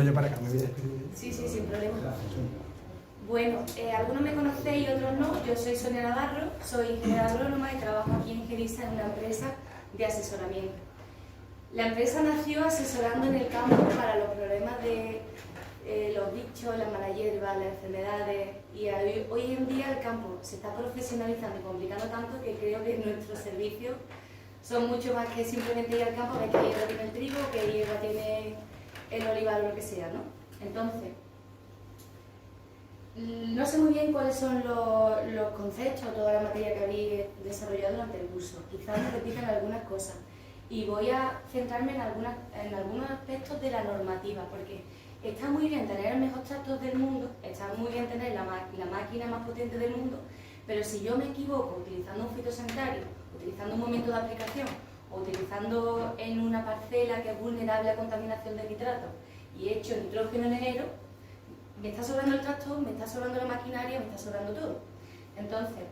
yo para acá, me voy a despedir. Sí, sin problema. Bueno, algunos me conocéis y otros no. Yo soy Sonia Navarro, soy ingeniera agrónoma y trabajo aquí en Gerisa en una empresa de asesoramiento. La empresa nació asesorando en el campo para los problemas de los bichos, las malas hierbas, las enfermedades, y hoy en día el campo se está profesionalizando y complicando tanto que creo que nuestros servicios son mucho más que simplemente ir al campo, ver qué hierba tiene el trigo, qué hierba tiene el olivar o lo que sea, ¿no? Entonces, no sé muy bien cuáles son los conceptos, toda la materia que habéis desarrollado durante el curso. Quizás me repitan algunas cosas y voy a centrarme en algunos aspectos de la normativa, porque está muy bien tener el mejor tractor del mundo, está muy bien tener la máquina más potente del mundo, pero si yo me equivoco utilizando un fitosanitario, utilizando un momento de aplicación o utilizando en una parcela que es vulnerable a contaminación de nitratos y he hecho nitrógeno en enero, me está sobrando el tractor, me está sobrando la maquinaria, me está sobrando todo. Entonces,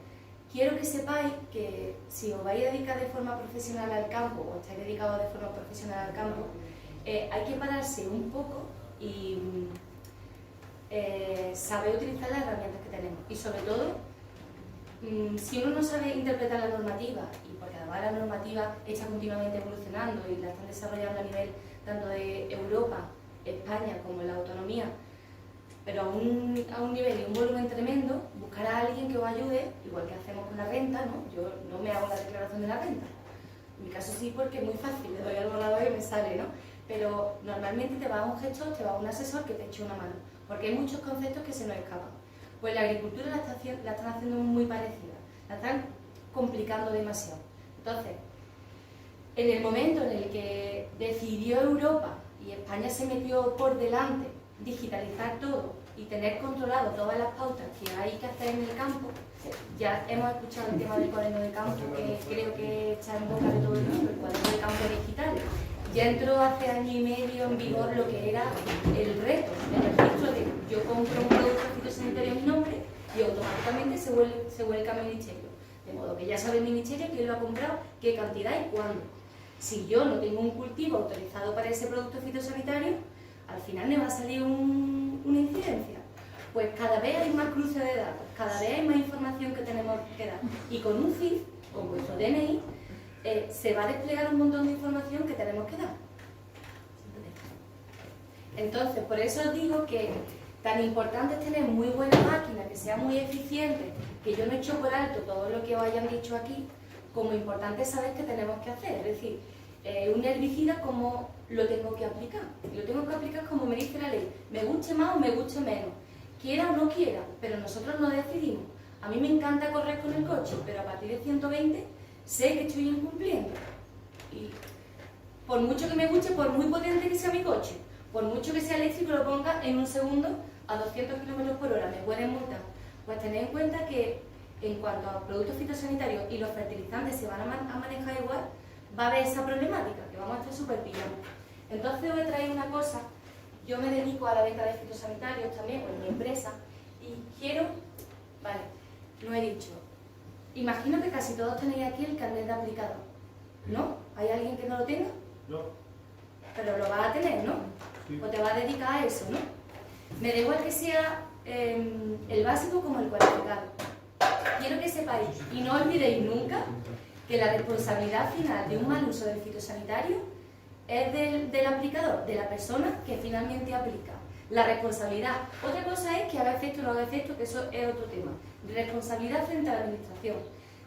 quiero que sepáis que si os vais a dedicar de forma profesional al campo o estáis dedicados de forma profesional al campo, hay que pararse un poco y saber utilizar las herramientas que tenemos. Y sobre todo, si uno no sabe interpretar la normativa, y porque además la normativa está continuamente evolucionando y la están desarrollando a nivel tanto de Europa, España como en la autonomía, pero a un nivel y un volumen tremendo, buscar a alguien que os ayude, igual que hacemos con la renta, ¿no? Yo no me hago la declaración de la renta. En mi caso sí, porque es muy fácil, le doy al borrador y me sale, ¿no? Pero normalmente te va a un gestor, te va a un asesor que te eche una mano, porque hay muchos conceptos que se nos escapan. Pues la agricultura la están haciendo muy parecida, la están complicando demasiado. Entonces, en el momento en el que decidió Europa y España se metió por delante digitalizar todo y tener controlado todas las pautas que hay que hacer en el campo, ya hemos escuchado el tema del cuaderno de campo, que creo que está en boca de todo el mundo, el cuaderno de campo digital. Ya entró hace año y medio en vigor lo que era el reto, el registro de yo compro un producto fitosanitario a mi nombre y automáticamente se vuelca a mi ministerio. De modo que ya sabe el ministerio quién lo ha comprado, qué cantidad y cuándo. Si yo no tengo un cultivo autorizado para ese producto fitosanitario, al final me va a salir una incidencia. Pues cada vez hay más cruce de datos, cada vez hay más información que tenemos que dar. Y con un CIF, con vuestro DNI, se va a desplegar un montón de información que tenemos que dar. Entonces, por eso os digo que tan importante es tener muy buena máquina, que sea muy eficiente, que yo no echo por alto todo lo que os hayan dicho aquí, como importante es saber qué tenemos que hacer. Es decir, un herbicida, ¿cómo lo tengo que aplicar? Y lo tengo que aplicar como me dice la ley, me guste más o me guste menos, quiera o no quiera, pero nosotros no decidimos. A mí me encanta correr con el coche, pero a partir de 120 sé que estoy incumpliendo. Y por mucho que me guste, por muy potente que sea mi coche, por mucho que sea eléctrico, lo ponga en un segundo a 200 km/h, me pueden multar. Pues tened en cuenta que en cuanto a productos fitosanitarios y los fertilizantes se van a manejar igual, va a haber esa problemática, que vamos a estar súper pillados. Entonces os he traído una cosa, yo me dedico a la venta de fitosanitarios también, en mi empresa, y quiero, vale, lo he dicho, imagino que casi todos tenéis aquí el carnet de aplicador, ¿no? ¿Hay alguien que no lo tenga? No. Pero lo vas a tener, ¿no? Sí. O te vas a dedicar a eso, ¿no? Me da igual que sea el básico como el cualificado. Quiero que sepáis, y no olvidéis nunca, que la responsabilidad final de un mal uso del fitosanitario es del aplicador, de la persona que finalmente aplica. La responsabilidad. Otra cosa es que haga efecto o no haga efecto, que eso es otro tema. Responsabilidad frente a la administración.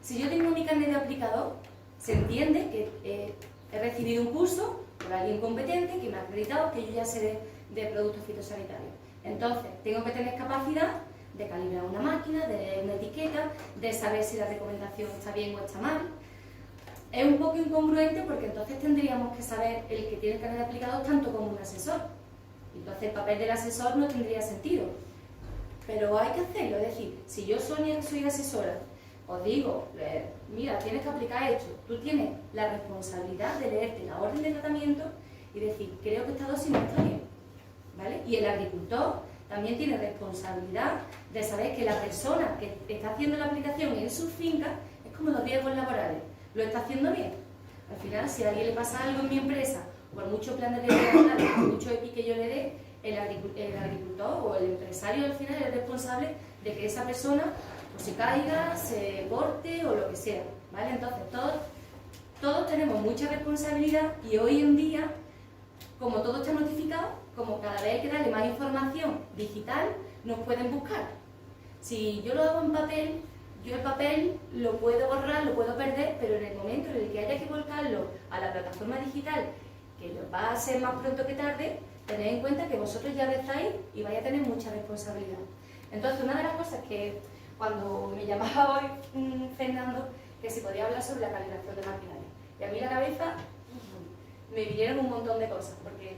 Si yo tengo mi carnet de aplicador, se entiende que he recibido un curso por alguien competente que me ha acreditado que yo ya sé de productos fitosanitarios. Entonces, tengo que tener capacidad de calibrar una máquina, de leer una etiqueta, de saber si la recomendación está bien o está mal. Es un poco incongruente porque entonces tendríamos que saber el que tiene el carnet de aplicador tanto como un asesor. Entonces el papel del asesor no tendría sentido. Pero hay que hacerlo, es decir, si yo soy asesora, os digo, mira, tienes que aplicar esto, tú tienes la responsabilidad de leerte la orden de tratamiento y decir, creo que esta dosis no está bien, ¿vale? Y el agricultor también tiene responsabilidad de saber que la persona que está haciendo la aplicación en su finca es como los riesgos laborales, lo está haciendo bien. Al final, si a alguien le pasa algo en mi empresa, por mucho plan de riesgo laboral, por mucho EPI que yo le dé, el agricultor o el empresario al final es responsable de que esa persona pues, se caiga, se corte o lo que sea, ¿vale? Entonces todos tenemos mucha responsabilidad y hoy en día, como todo está notificado, como cada vez hay que darle más información digital, nos pueden buscar. Si yo lo hago en papel, yo el papel lo puedo borrar, lo puedo perder, pero en el momento en el que haya que volcarlo a la plataforma digital, que va a ser más pronto que tarde, tened en cuenta que vosotros ya estáis y vais a tener mucha responsabilidad. Entonces, una de las cosas que cuando me llamaba hoy Fernando, que si podía hablar sobre la calibración de maquinaria, y a mí la cabeza me vinieron un montón de cosas, porque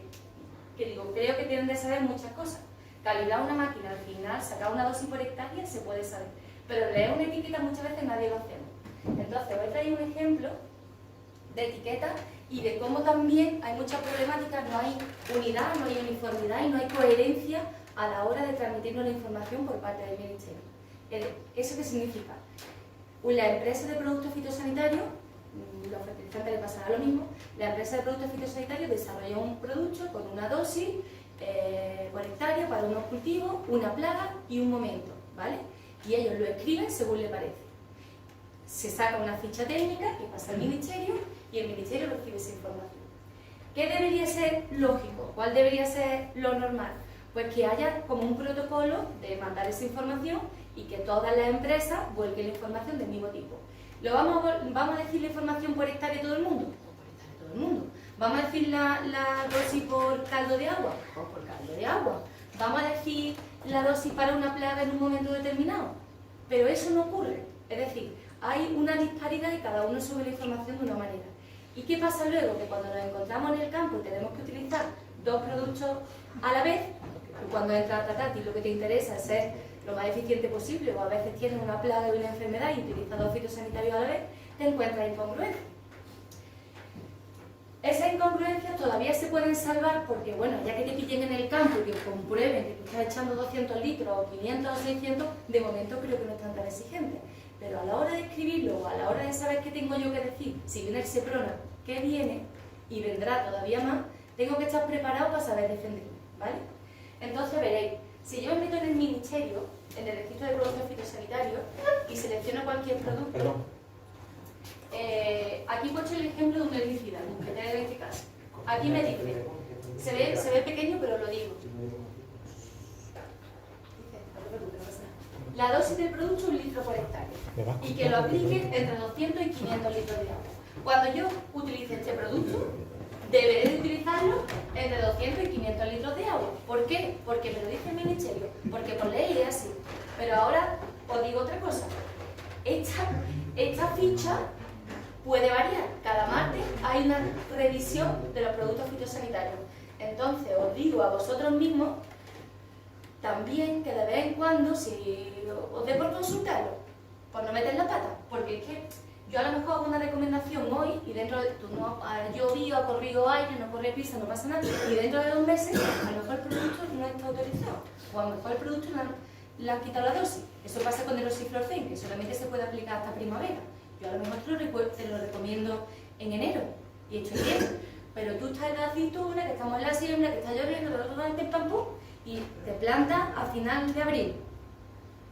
creo que tienen de saber muchas cosas. Calibrar una máquina, al final, sacar una dosis por hectárea, se puede saber, pero leer una etiqueta muchas veces nadie lo hacemos. Entonces, voy a traer un ejemplo de etiquetas y de cómo también hay muchas problemáticas, no hay unidad, no hay uniformidad y no hay coherencia a la hora de transmitirnos la información por parte del Ministerio. ¿Eso qué significa? La empresa de productos fitosanitarios, los fertilizantes le pasará lo mismo, la empresa de productos fitosanitarios desarrolla un producto con una dosis por hectárea para unos cultivos, una plaga y un momento, ¿vale? Y ellos lo escriben según le parece. Se saca una ficha técnica que pasa al Ministerio y el Ministerio recibe esa información. ¿Qué debería ser lógico? ¿Cuál debería ser lo normal? Pues que haya como un protocolo de mandar esa información y que todas las empresas vuelquen la información del mismo tipo. ¿Vamos a decir la información por hectárea a todo el mundo? Pues por hectárea a todo el mundo. ¿Vamos a decir la dosis por caldo de agua? Pues por caldo de agua. ¿Vamos a decir la dosis para una plaga en un momento determinado? Pero eso no ocurre. Es decir, hay una disparidad y cada uno sube la información de una manera. ¿Y qué pasa luego? Que cuando nos encontramos en el campo y tenemos que utilizar dos productos a la vez, cuando entras a tratar y lo que te interesa es ser lo más eficiente posible, o a veces tienes una plaga y una enfermedad y utilizas dos fitosanitarios a la vez, te encuentras incongruencias. Esas incongruencias todavía se pueden salvar porque, bueno, ya que te pillen en el campo y que comprueben que tú estás echando 200 litros o 500 o 600, de momento creo que no están tan exigentes. Pero a la hora de escribirlo o a la hora de saber qué tengo yo que decir, si viene el Seprona, que viene y vendrá todavía más, tengo que estar preparado para saber defenderme, ¿vale? Entonces veréis, si yo me meto en el Ministerio, en el registro de productos fitosanitarios y selecciono cualquier producto, aquí he puesto el ejemplo de un herbicida, un mosquetero en este caso. Aquí me dice, se ve pequeño pero lo digo. La dosis del producto es 1 litro por hectárea y que lo aplique entre 200 y 500 litros de agua. Cuando yo utilice este producto, deberé de utilizarlo entre 200 y 500 litros de agua. ¿Por qué? Porque me lo dice el Ministerio, porque por ley es así. Pero ahora os digo otra cosa. Esta ficha puede variar. Cada martes hay una revisión de los productos fitosanitarios. Entonces os digo a vosotros mismos también que de vez en cuando, si os dé por consultarlo, por no meter la pata, porque es que yo a lo mejor hago una recomendación hoy y dentro de ha llovido, ha corrido aire, no corre prisa, no pasa nada, y dentro de 2 meses a lo mejor el producto no está autorizado, o a lo mejor el producto le han quitado la dosis. Eso pasa con el oxiflorcén, que solamente se puede aplicar hasta primavera. Yo a lo mejor te lo recomiendo en enero, y hecho bien, pero tú estás en la aceituna, que estamos en la siembra, que está lloviendo, y te plantas a final de abril.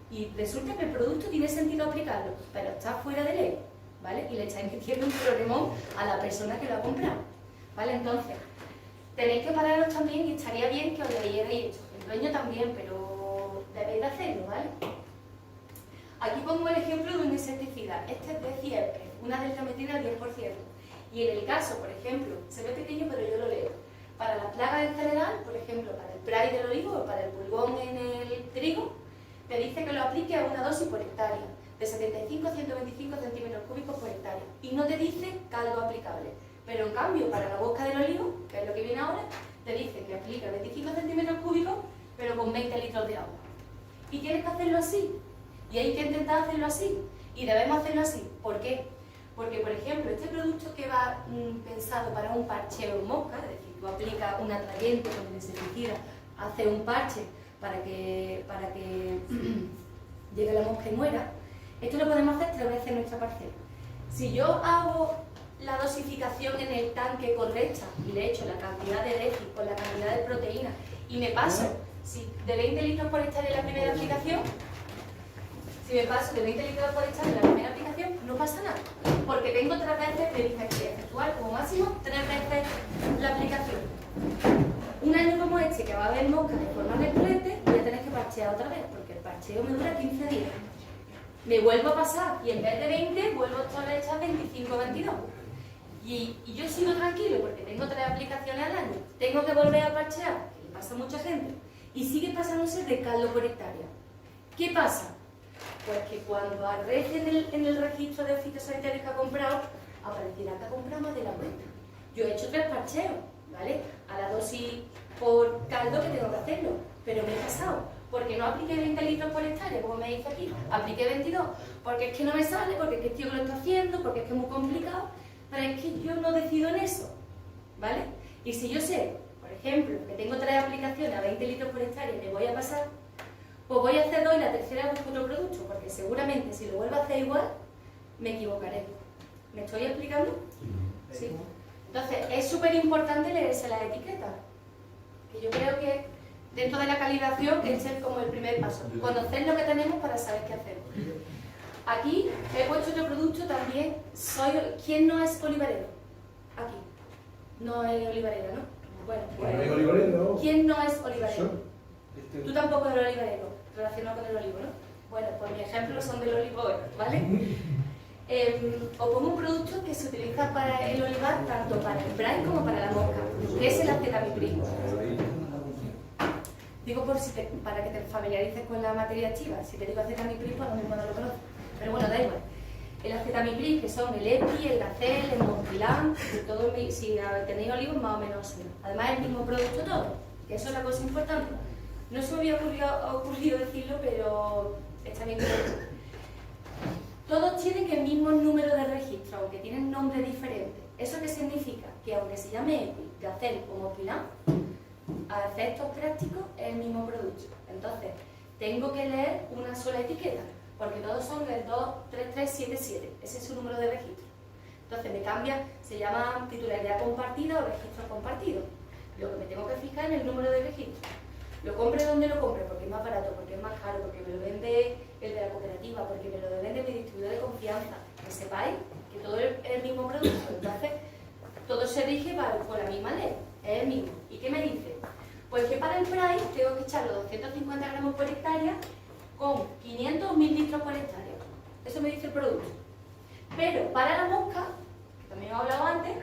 Y resulta que el producto tiene sentido aplicarlo, pero está fuera de ley, ¿vale? Y le estáis metiendo un problemón a la persona que lo ha comprado, ¿vale? Entonces, tenéis que pararos también y estaría bien que os leyerais esto. El dueño también, pero debéis de hacerlo, ¿vale? Aquí pongo el ejemplo de un insecticida. Este es de Cierpes, una deltametrina al 10%. Y en el caso, por ejemplo, se ve pequeño, pero yo lo leo. Para las plagas en general, por ejemplo, para el spray del olivo o para el pulgón en el trigo, te dice que lo aplique a una dosis por hectárea, de 75 a 125 centímetros cúbicos por hectárea. Y no te dice caldo aplicable. Pero en cambio, para la boca del olivo, que es lo que viene ahora, te dice que aplica 25 centímetros cúbicos, pero con 20 litros de agua. Y tienes que hacerlo así. Y hay que intentar hacerlo así. Y debemos hacerlo así. ¿Por qué? Porque, por ejemplo, este producto que va pensado para un parcheo en mosca, es decir, tú aplicas un atrayente con el insecticida, hace un parche para que llegue la mosca y muera, esto lo podemos hacer 3 veces en nuestra parcela. Si yo hago la dosificación en el tallo estanque correcta y le echo la cantidad de déficit con la cantidad de proteína y me paso de 20 litros por hectárea en la primera aplicación, si me paso de 20 litros por hectárea en la primera aplicación, no pasa nada, porque tengo 3 veces de diferencia, efectuar como máximo 3 veces la aplicación. Un año como este, que va a haber moscas de forma recurrente, voy a tener que parchear otra vez, porque el parcheo me dura 15 días. Me vuelvo a pasar y en vez de 20, vuelvo a echar 25 o 22. Y yo sigo tranquilo porque tengo 3 aplicaciones al año. Tengo que volver a parchear, que le pasa a mucha gente, y sigue pasándose de caldo por hectárea. ¿Qué pasa? Pues que cuando arreje en el registro de fitosanitarios que ha comprado, aparecerá que ha comprado más de la cuenta. Yo he hecho 3 parcheos, ¿vale? A la dosis por caldo que tengo que hacerlo, pero me he pasado, porque no apliqué 20 litros por hectárea, como me dice aquí, apliqué 22, porque es que no me sale, porque es que el tío que lo está haciendo, porque es que es muy complicado, pero es que yo no decido en eso, ¿vale? Y si yo sé, por ejemplo, que tengo 3 aplicaciones a 20 litros por hectárea y me voy a pasar, pues voy a hacer 2 y la tercera busco otro producto, porque seguramente si lo vuelvo a hacer igual, me equivocaré. ¿Me estoy explicando? Sí. Entonces, es súper importante leerse las etiquetas, que yo creo que dentro de la calibración es como el primer paso, conocer lo que tenemos para saber qué hacer. Aquí he puesto otro producto también. ¿Quién no es olivarero? Aquí. No es olivarera, ¿no? Bueno, pues, ¿quién no es olivarero? Tú tampoco eres olivarero, relacionado con el olivo, ¿no? Bueno, pues mis ejemplos son del olivo, ¿vale? Os pongo un producto que se utiliza para el olivar tanto para el spray como para la mosca, que es el acetamiprid. Digo para que te familiarices con la materia activa. Si te digo acetamiprid, pues lo mismo no lo conoces. Pero bueno, da igual. El acetamiprid, que son el EPI, el Gacel, el Montpilán, si tenéis olivos más o menos uno. Además es el mismo producto todo, que eso es la cosa importante. No se me había ocurrido decirlo, pero está bien que lo diga. Todos tienen el mismo número de registro, aunque tienen nombres diferentes. ¿Eso qué significa? Que aunque se llame EPI, Gacel o Montpilán, a efectos prácticos es el mismo producto. Entonces, tengo que leer una sola etiqueta, porque todos son el 23377, ese es su número de registro. Entonces me cambia, se llama titularidad compartida o registro compartido. Lo que me tengo que fijar es en el número de registro. Lo compre donde lo compre, porque es más barato, porque es más caro, porque me lo vende el de la cooperativa, porque me lo vende mi distribuidor de confianza. Que sepáis que todo es el mismo producto, entonces todo se rige por la misma ley, es el mismo. ¿Y qué me dice? Pues que para el spray tengo que echar los 250 gramos por hectárea con 500 o 1000 litros por hectárea. Eso me dice el producto. Pero para la mosca, que también he hablado antes,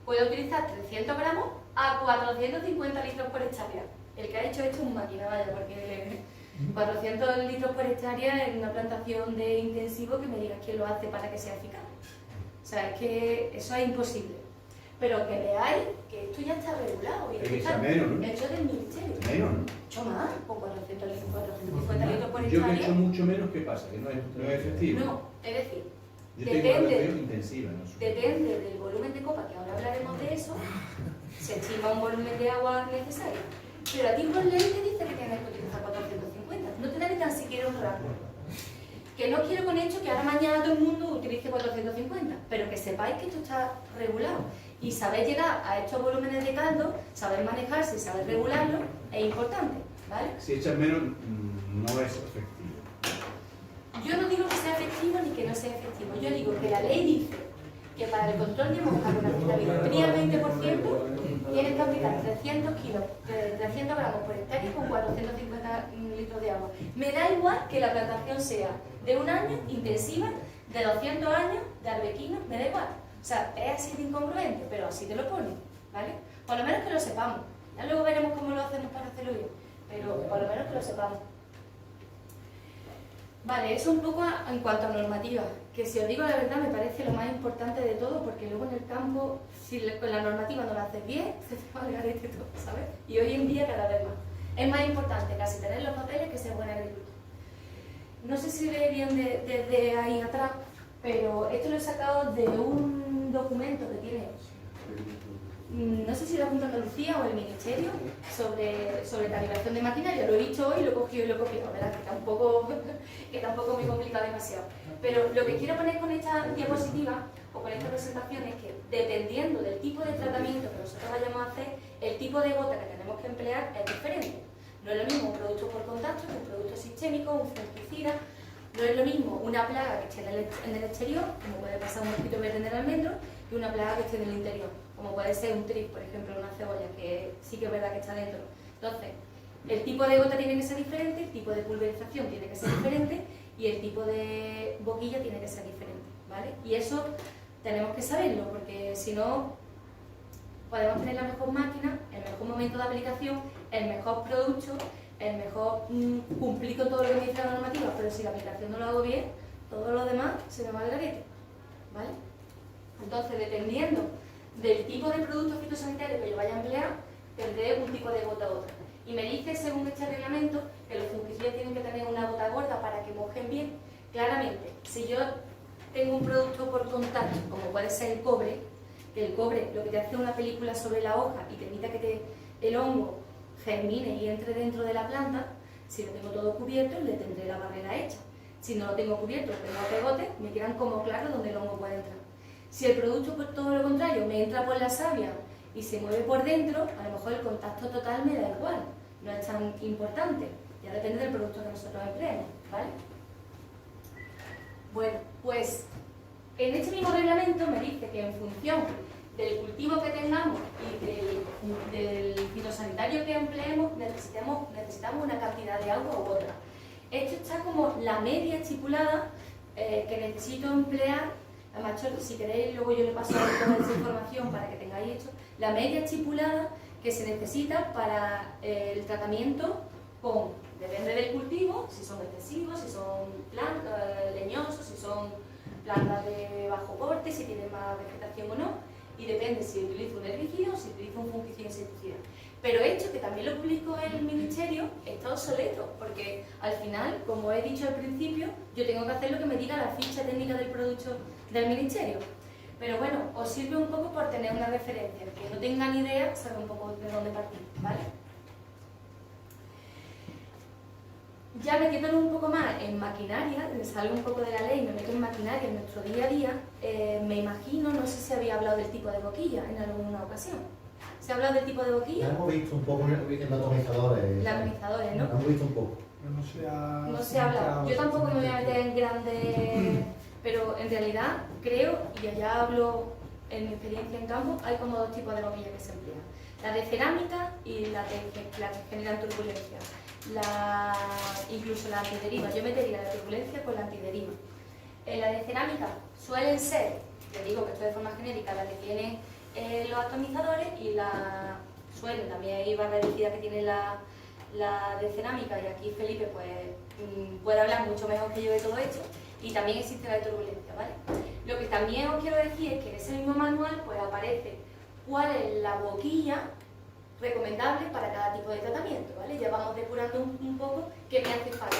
puedo utilizar 300 gramos a 450 litros por hectárea. El que ha hecho esto es un máquina, vaya, porque 400 litros por hectárea en una plantación de intensivo, que me digas quién lo hace para que sea eficaz. O sea, es que eso es imposible. Pero que veáis que esto ya está regulado. Y está hecho del ministerio. Menos, ¿no? Mucho más, con 400 litros, 450 litros por hectárea. Yo que he hecho mucho menos, ¿qué pasa? ¿Que no es efectivo? No, es decir, depende del volumen de copa, que ahora hablaremos de eso, se estima un volumen de agua necesario. Pero a ti por ley te dice que tienes que utilizar 450, no te da ni tan siquiera un rango. Que no quiero con esto que ahora mañana todo el mundo utilice 450, pero que sepáis que esto está regulado. Y saber llegar a estos volúmenes de caldo, saber manejarse y saber regularlo, es importante, ¿vale? Si echas menos, no es efectivo. Yo no digo que sea efectivo ni que no sea efectivo, yo digo que la ley dice que para el control de mosca con acetamiprid al 20% tienes que aplicar 300 gramos por hectárea con 450 litros de agua. Me da igual que la plantación sea de un año, intensiva, de 200 años, de arbequino, me da igual. O sea, es así de incongruente, pero así te lo pone, ¿vale? Por lo menos que lo sepamos. Ya luego veremos cómo lo hacemos para hacerlo bien, pero por lo menos que lo sepamos. Vale, eso un poco en cuanto a normativa, que si os digo la verdad me parece lo más importante de todo, porque luego en el campo, si con la normativa no la haces bien, se te va a garete todo, ¿sabes? Y hoy en día cada vez más. Es más importante casi tener los papeles que ser buen agricultor. No sé si ve bien desde ahí atrás, pero esto lo he sacado de un documento que tiene, no sé si la Junta de Andalucía o el Ministerio, sobre calibración de maquinaria. Lo he visto hoy, lo he cogido y lo he copiado, ¿verdad? Que tampoco me complica demasiado. Pero lo que quiero poner con esta diapositiva, o con esta presentación es que dependiendo del tipo de tratamiento que nosotros vayamos a hacer, el tipo de gota que tenemos que emplear es diferente. No es lo mismo un producto por contacto que un producto sistémico, un fungicida. No es lo mismo una plaga que esté en el exterior, como puede pasar un mosquito verde en el almendro, que una plaga que esté en el interior, como puede ser un tris, por ejemplo, una cebolla, que sí que es verdad que está dentro. Entonces, el tipo de gota tiene que ser diferente, el tipo de pulverización tiene que ser diferente y el tipo de boquilla tiene que ser diferente, ¿vale? Y eso tenemos que saberlo, porque si no, podemos tener la mejor máquina, el mejor momento de aplicación, el mejor producto, el mejor cumplir con todo lo que me dice la normativa, pero si la aplicación no lo hago bien, todo lo demás se me va al garete, ¿vale? Entonces, dependiendo del tipo de producto fitosanitario que yo vaya a emplear, tendré un tipo de gota u otra. Y me dice, según este reglamento, que los fungicidas tienen que tener una gota gorda para que mojen bien. Claramente, si yo tengo un producto por contacto, como puede ser el cobre, que el cobre lo que te hace es una película sobre la hoja y te evita que el hongo germine y entre dentro de la planta, si lo tengo todo cubierto, le tendré la barrera hecha. Si no lo tengo cubierto, tengo pegotes, me quedan como claros donde el hongo puede entrar. Si el producto, por todo lo contrario, me entra por la savia y se mueve por dentro, a lo mejor el contacto total me da igual, no es tan importante, ya depende del producto que nosotros empleemos, ¿vale? Bueno, pues en este mismo reglamento me dice que en función del cultivo que tengamos y del fitosanitario que empleemos, necesitamos una cantidad de agua u otra. Esto está como la media estipulada que necesito emplear. Además, si queréis, luego yo le paso toda esa información para que tengáis esto. La media estipulada que se necesita para el tratamiento depende del cultivo, si son excesivos, si son plantas leñosos, si son plantas de bajo corte, si tienen más vegetación o no. Y depende si utilizo un herbicida o si utilizo un fungicida insecticida. Pero esto, que también lo publicó el Ministerio, está obsoleto, porque al final, como he dicho al principio, yo tengo que hacer lo que me diga la ficha técnica del producto del Ministerio. Pero bueno, os sirve un poco por tener una referencia, el que no tengan idea sabe un poco de dónde partir, ¿vale? Ya metiéndonos un poco más en maquinaria, me salgo un poco de la ley, me meto en maquinaria en nuestro día a día, me imagino, no sé si había hablado del tipo de boquilla en alguna ocasión. ¿Se ha hablado del tipo de boquilla? Ya hemos visto un poco en los atomizadores. Los atomizadores, ¿no? Lo hemos visto un poco. No se ha hablado. Yo tampoco me voy a meter en grandes... Pero en realidad creo, y allá hablo en mi experiencia en campo, hay como dos tipos de boquillas que se emplean. La de cerámica y la que generan turbulencia. Incluso la antideriva. Yo metería la turbulencia con la antideriva. La de cerámica suelen ser, les digo que esto de forma genérica, la que tienen los atomizadores, y también hay barra reducida que tiene la de cerámica, y aquí Felipe pues puede hablar mucho mejor que yo de todo esto, y también existe la de turbulencia, ¿vale? Lo que también os quiero decir es que en ese mismo manual pues aparece cuál es la boquilla recomendable para cada tipo de tratamiento, ¿vale? Ya vamos depurando un poco qué me hace falta.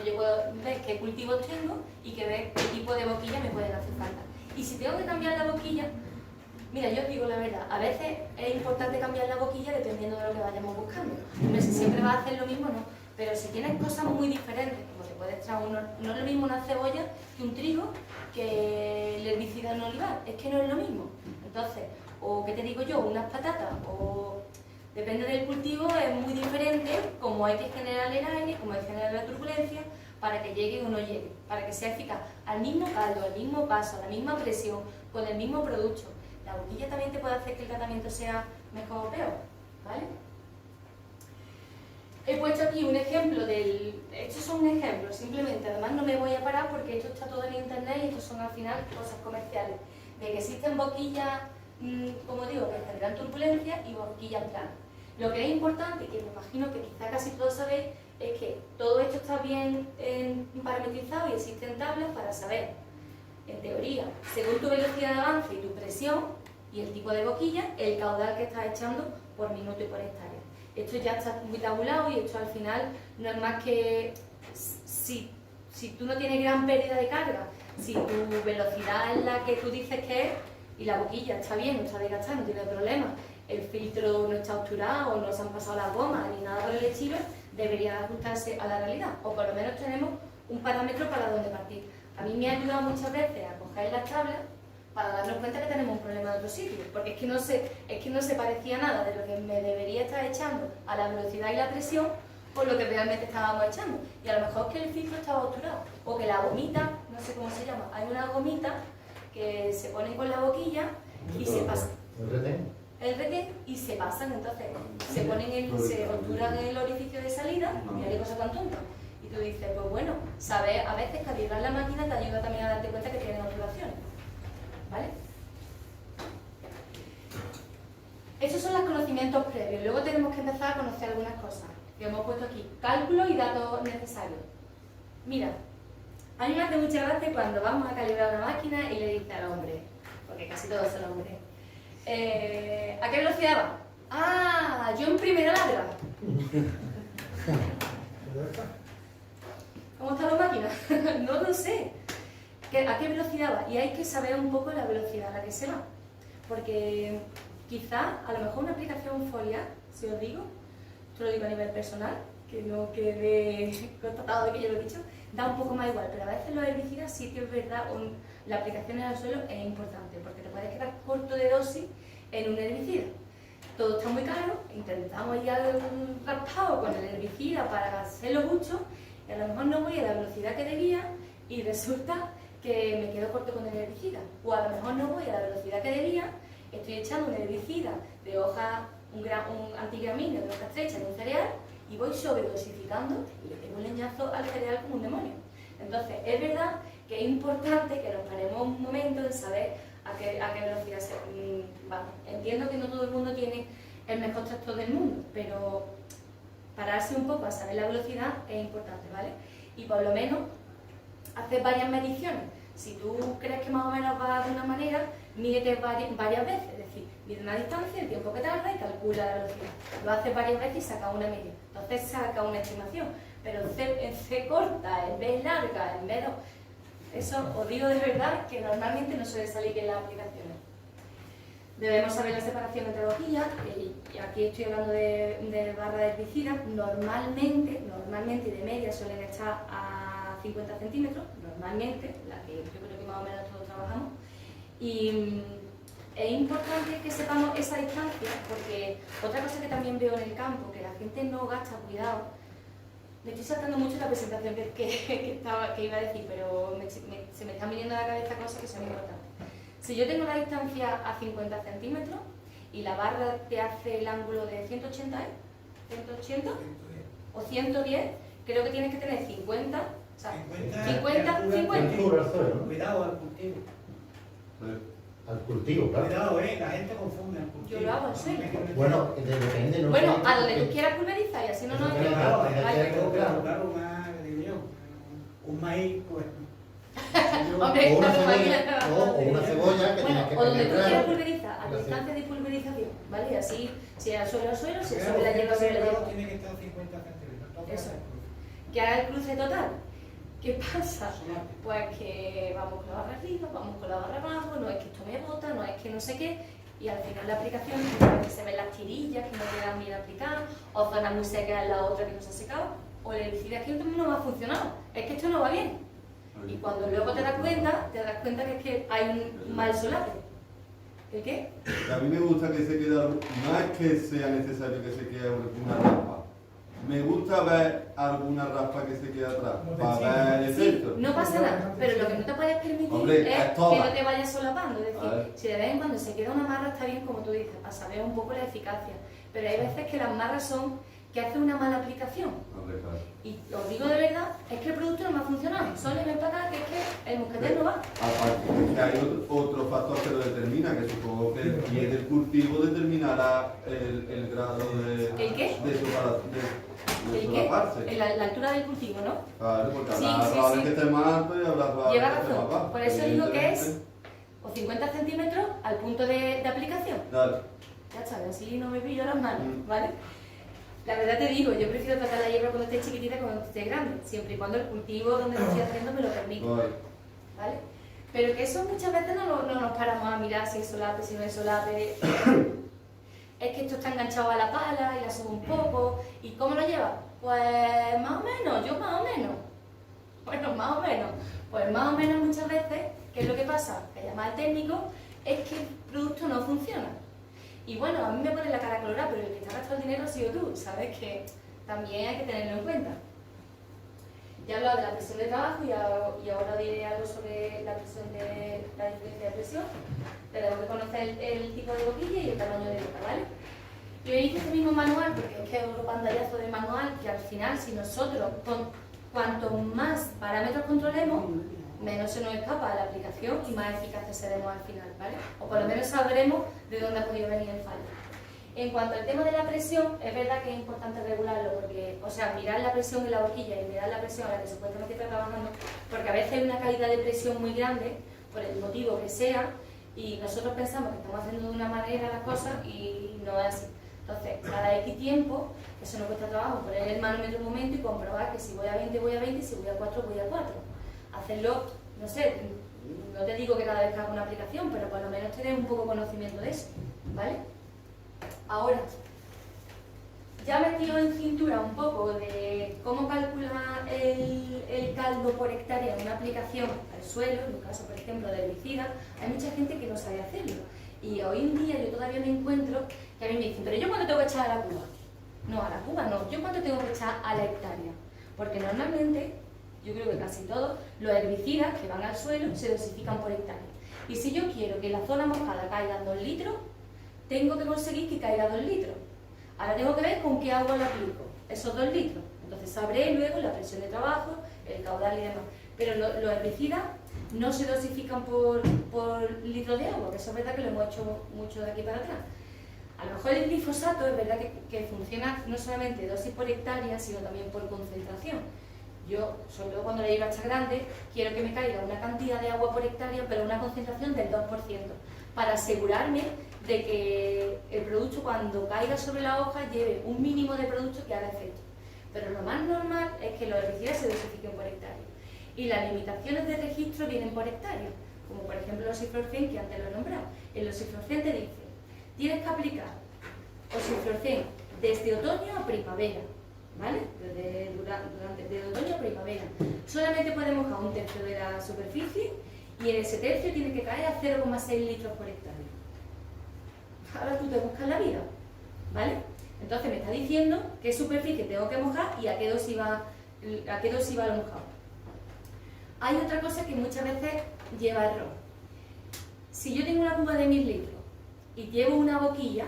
Yo puedo ver qué cultivos tengo y ver qué tipo de boquilla me pueden hacer falta. Y si tengo que cambiar la boquilla, mira, yo os digo la verdad, a veces es importante cambiar la boquilla dependiendo de lo que vayamos buscando. No sé si siempre vas a hacer lo mismo, no, pero si tienes cosas muy diferentes, como te puedes traer no es lo mismo una cebolla que un trigo, que el herbicida en olivar, es que no es lo mismo. Entonces, o qué te digo yo, unas patatas, o depende del cultivo, es muy diferente cómo hay que generar el aire, cómo hay que generar la turbulencia, para que llegue o no llegue, para que sea eficaz al mismo caldo, al mismo paso, a la misma presión, con el mismo producto. La boquilla también te puede hacer que el tratamiento sea mejor o peor, ¿vale? He puesto aquí un ejemplo estos son ejemplos, simplemente, además no me voy a parar porque esto está todo en internet y estos son al final cosas comerciales, de que existen boquillas, como digo, que generan turbulencia y boquillas planas. Lo que es importante, y que me imagino que quizá casi todos sabéis, es que todo esto está bien parametrizado y existen tablas para saber, en teoría, según tu velocidad de avance y tu presión y el tipo de boquilla, el caudal que estás echando por minuto y por hectárea. Esto ya está muy tabulado y esto al final no es más que si tú no tienes gran pérdida de carga, si tu velocidad es la que tú dices que es y la boquilla está bien, no está desgastada, no tiene problema, el filtro no está obturado, no se han pasado las gomas ni nada por el estilo, debería ajustarse a la realidad, o por lo menos tenemos un parámetro para donde partir. A mí me ha ayudado muchas veces a coger las tablas para darnos cuenta que tenemos un problema en otro sitio, porque es que no se parecía nada de lo que me debería estar echando a la velocidad y la presión por lo que realmente estábamos echando. Y a lo mejor es que el filtro estaba obturado, o que la gomita, no sé cómo se llama, hay una gomita que se pone con la boquilla y se pasa. El retén y se pasan, entonces se obturan el orificio de salida, mira qué cosa tan tonta. Y tú dices, pues bueno, saber a veces calibrar la máquina te ayuda también a darte cuenta que tiene obturaciones. ¿Vale? Estos son los conocimientos previos. Luego tenemos que empezar a conocer algunas cosas que hemos puesto aquí. Cálculos y datos necesarios. Mira, a mí me hace mucha gracia cuando vamos a calibrar una máquina y le dice al hombre, porque casi todos son hombres, ¿a qué velocidad va? Ah, yo en primera ladra. ¿Cómo está la máquina? No lo sé. ¿A qué velocidad va? Y hay que saber un poco la velocidad a la que se va. Porque quizá, a lo mejor una aplicación foliar, si os digo, esto lo digo a nivel personal, que no quede constatado de que yo lo he dicho, da un poco más igual, pero a veces los herbicidas sí que es verdad, la aplicación en el suelo es importante, porque te puedes quedar corto de dosis en un herbicida. Todo está muy caro, intentamos ya raspado con el herbicida para hacerlo mucho, y a lo mejor no voy a la velocidad que debía y resulta que me quedo corto con el herbicida. O a lo mejor no voy a la velocidad que debía, estoy echando un herbicida de hoja, un antigramíneo de hoja estrecha en un cereal y voy sobredosificando y le pego un leñazo al cereal como un demonio. Entonces, es verdad que es importante que nos paremos un momento en saber a qué velocidad se va. Entiendo que no todo el mundo tiene el mejor tractor del mundo, pero pararse un poco a saber la velocidad es importante, ¿vale? Y por lo menos hacer varias mediciones. Si tú crees que más o menos va de una manera, mídete varias veces, es decir, mide una distancia, el tiempo que tarda y calcula la velocidad. Lo haces varias veces y saca una media. Entonces saca una estimación. Pero en C corta, en B larga, en B2, eso os digo de verdad que normalmente no suele salir en las aplicaciones. Debemos saber la separación entre hojillas, y aquí estoy hablando de barra de herbicida. Normalmente y de media suelen estar a 50 centímetros, normalmente, la que yo creo que más o menos todos trabajamos. Y es importante que sepamos esa distancia, porque otra cosa que también veo en el campo, que la gente no gasta cuidado. Me estoy saltando mucho la presentación que iba a decir, pero se me están viniendo a la cabeza cosas que son importantes. Si yo tengo la distancia a 50 centímetros y la barra te hace el ángulo de 180, o 110, creo que tienes que tener 50, o sea, 50. Cuidado al cultivo. Al cultivo, claro. Cuidado, la gente confunde al cultivo. Yo lo hago al suelo. Bueno, depende, ¿no? Bueno, a donde tú quieras pulverizar y así no nos Claro, Claro, un maíz, pues. Hombre, o una no, cebolla, o una cebolla que bueno, tienes que o donde tú quieras penetrar. pulverizar, a distancia de pulverización, ¿vale? Y así, si al suelo, si Pero sobre la hierba, sobre la hierba. tiene que estar 50 centímetros. Eso. Que haga el cruce total. ¿Qué pasa? Pues que vamos con la barra arriba, vamos con la barra abajo, no es que esto me bota, no es que no sé qué, y al final la aplicación se ven las tirillas que no quedan bien aplicadas, o zonas muy secas en la otra que no se ha secado, o el herbicida es que no me ha funcionado, es que esto no va bien. Y cuando luego te das cuenta que es que hay un mal solape. ¿El qué? A mí me gusta que se quede, no es que sea necesario que se quede una raspa. Me gusta ver alguna raspa que se quede atrás, para ver el Sí, efecto. no pasa nada, pero lo que no te puedes permitir Hombre, es es que toda. no te vayas solapando. Es A decir, ver. si de vez en cuando se queda una marra está bien, como tú dices, para saber un poco la eficacia. Pero hay veces que las marras son que hacen una mala aplicación. Hombre, claro. Y os digo de verdad, es que el producto no me ha funcionado. Solo ven para acá que es que el moscatel no va. Aparte, que hay otro factor que lo determina, que supongo que el pie del cultivo determinará el grado de... ¿El qué? de ¿El solaparse. qué? La altura del cultivo, ¿no? Claro, porque Sí, habrá sí, probable sí. que esté más alto y habrá probable Lleva que esté más razón. bajo. Por eso digo que es Evidentemente. o 50 centímetros al punto de aplicación. Claro. Ya está, así no me pillo las manos, Mm. ¿vale? La verdad te digo, yo prefiero tratar la hierba cuando esté chiquitita que cuando esté grande, siempre y cuando el cultivo donde lo estoy haciendo me lo permita, Vale. ¿vale? Pero que eso muchas veces no nos paramos a mirar si es solape, si no es solape. Es que esto está enganchado a la pala y la subo un poco. ¿Y cómo lo lleva? Pues más o menos, yo más o menos. Bueno, más o menos. Pues más o menos muchas veces ¿Qué es lo que pasa? Que llama al técnico, es que el producto no funciona. Y bueno, a mí me pone la cara colorada, pero el que está gastando el dinero ha sido tú, ¿sabes? Que también hay que tenerlo en cuenta. Ya he hablado de la presión de trabajo y ahora diré algo sobre la diferencia de presión. Tenemos que conocer el tipo de boquilla y el tamaño de boca, ¿vale? Yo hice este mismo manual porque es que es otro pantallazo de manual que al final, si nosotros cuanto más parámetros controlemos, menos se nos escapa la aplicación y más eficaces seremos al final, ¿vale? O por lo menos sabremos de dónde ha podido venir el fallo. En cuanto al tema de la presión, es verdad que es importante regularlo, porque, o sea, mirar la presión en la boquilla y mirar la presión a la que supuestamente está trabajando, porque a veces hay una caída de presión muy grande, por el motivo que sea, y nosotros pensamos que estamos haciendo de una manera las cosas y no es así. Entonces, cada X tiempo, eso nos cuesta trabajo, poner el manómetro un momento y comprobar que si voy a 20, voy a 20, y si voy a 4, voy a 4. Hacerlo, no sé, no te digo que cada vez que haga una aplicación, pero por lo menos tener un poco conocimiento de eso, ¿vale? Ahora, ya metido en cintura un poco de cómo calcular el caldo por hectárea en una aplicación al suelo, en un caso, por ejemplo, de herbicida, hay mucha gente que no sabe hacerlo. Y hoy en día yo todavía me encuentro que a mí me dicen, pero ¿yo cuánto tengo que echar a la cuba? No, a la cuba no, ¿yo cuánto tengo que echar a la hectárea? Porque normalmente, yo creo que casi todos, los herbicidas que van al suelo se dosifican por hectárea. Y si yo quiero que la zona mojada caiga en 2 litros, tengo que conseguir que caiga 2 litros. Ahora tengo que ver con qué agua le aplico esos 2 litros. Entonces sabré luego la presión de trabajo, el caudal y demás. Pero los herbicidas no se dosifican por litro de agua, que eso es verdad que lo hemos hecho mucho de aquí para atrás. A lo mejor el glifosato es verdad que funciona no solamente dosis por hectárea, sino también por concentración. Yo, sobre todo cuando la hierba grande, quiero que me caiga una cantidad de agua por hectárea, pero una concentración del 2%, para asegurarme de que el producto cuando caiga sobre la hoja lleve un mínimo de producto que haga efecto. Pero lo más normal es que los herbicidas se dosifiquen por hectárea. Y las limitaciones de registro vienen por hectárea, como por ejemplo el osiflorcén, que antes lo he nombrado. El osiflorcén te dice, tienes que aplicar osiflorcén desde otoño a primavera, ¿vale? De otoño a primavera. Solamente puedes mojar 1/3 de la superficie y en ese tercio tiene que caer a 0,6 litros por hectárea. Ahora tú te buscas la vida, ¿vale? Entonces me está diciendo qué superficie tengo que mojar y a qué dosis va lo mojado. Hay otra cosa que muchas veces lleva error. Si yo tengo una cuba de 1000 litros y llevo una boquilla,